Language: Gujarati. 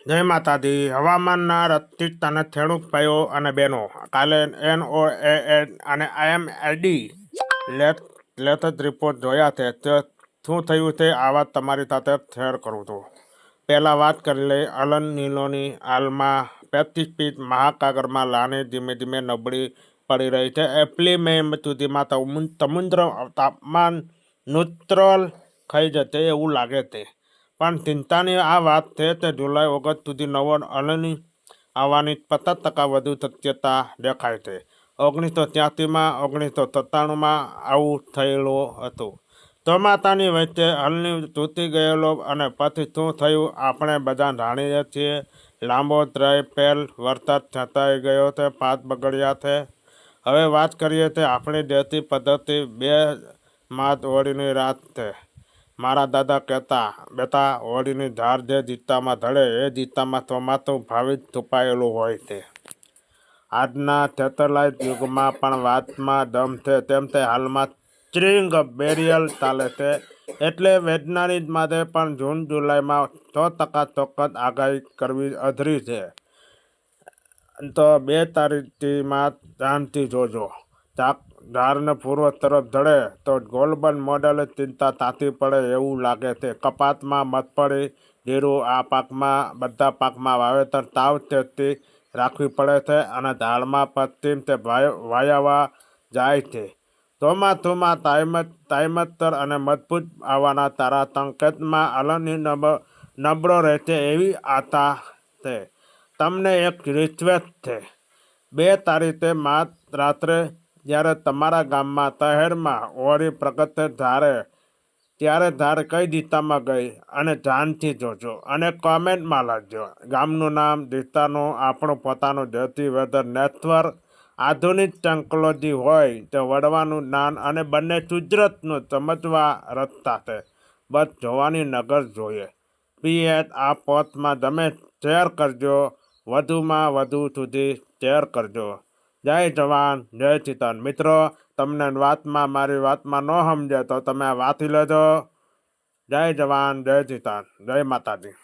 જય માતાજી. હવામાનના રતિક અને ખેડૂત ભાઈઓ અને બહેનો, કાલે NOAA અને IMD લેટેસ્ટ રિપોર્ટ જોયા છે. તે શું થયું છે આ વાત તમારી સાથે શેર કરું છું. પહેલાં વાત કરી લઈ અલ નીનોની. હાલમાં પેસિફિક મહાસાગરમાં લાની ધીમે ધીમે નબળી પડી રહી છે. એપ્રિલ મે સુધીમાં સમુદ્ર તાપમાન ન્યુટ્રલ થઈ જશે એવું લાગે છે. પણ ચિંતાની આ વાત છે કે જુલાઈ ઓગસ્ટ સુધી નવો અલની આવવાની 50% વધુ શક્યતા દેખાય છે. 1983માં 1997માં આવું થયેલું હતું. ચોમાસાની વચ્ચે અલની તૂટી ગયેલો અને પછી શું થયું આપણે બધા જાણીએ છીએ. લાંબો ડ્રાય સ્પેલ, વરસાદ ખેંચાઈ ગયો છે, પાક બગડ્યા છે. હવે વાત કરીએ તો આપણી દેશી પદ્ધતિ 2 માસ હોળીની રાત છે. મારા દાદા કહેતા, બેટા હોળીની ધાર જે દિશામાં ઢળે એ દિશામાં ચોમાસું ભાવિત છુપાયેલું હોય છે. આજના સેટેલાઇટ યુગમાં પણ વાતમાં દમ છે. તેમ તે હાલમાં સ્ટ્રિંગ બેરિયર ચાલે છે. એટલે વૈજ્ઞાનિક માટે પણ જૂન જુલાઈમાં 100% ચોક્કસ આગાહી કરવી અઘરી છે. તો 2 તારીખમાં ધ્યાનથી જોજો. ધારને પૂર્વ તરફ ઢળે તો ગ્લોબલ મોડેલે ચિંતા તાતી પડે એવું લાગે છે. કપાસમાં, મગફળી, જીરું આ પાકમાં બધા પાકમાં વાવેતર સાવચેતી રાખવી પડે છે અને ધારમાં પશ્ચિમ તે વાયવા જાય છે. ચોમાસુમાં ટાઈમસર અને મજબૂત આવવાના તારા સંકેતમાં અલની નબળો રહેશે એવી આશા છે. તમને એક રિક્વેસ્ટ છે. 2 તારીખે રાત્રે જ્યારે તમારા ગામમાં શહેરમાં હોળી પ્રગટે ત્યારે ધાર કઈ દિશામાં ગઈ અને ધ્યાનથી જોજો અને કોમેન્ટમાં લખજો. ગામનું નામ, દિશાનું આપણું પોતાનું દેશી વેધર નેટવર્ક, આધુનિક ટેકનોલોજી હોય તે વડવાનું જ્ઞાન અને બંને કુદરતનું સમજવા રસ્તા છે. બસ જોવાની નજર જોઈએ. PS આ પોસ્ટમાં તમે શેર કરજો, વધુમાં વધુ સુધી શેર કરજો. જય જવાન, જય કિસાન. મિત્રો, તમને મારી વાતમાં ન સમજે તો તમે વાંચી લેજો. જય જવાન, જય કિસાન, જય માતાજી.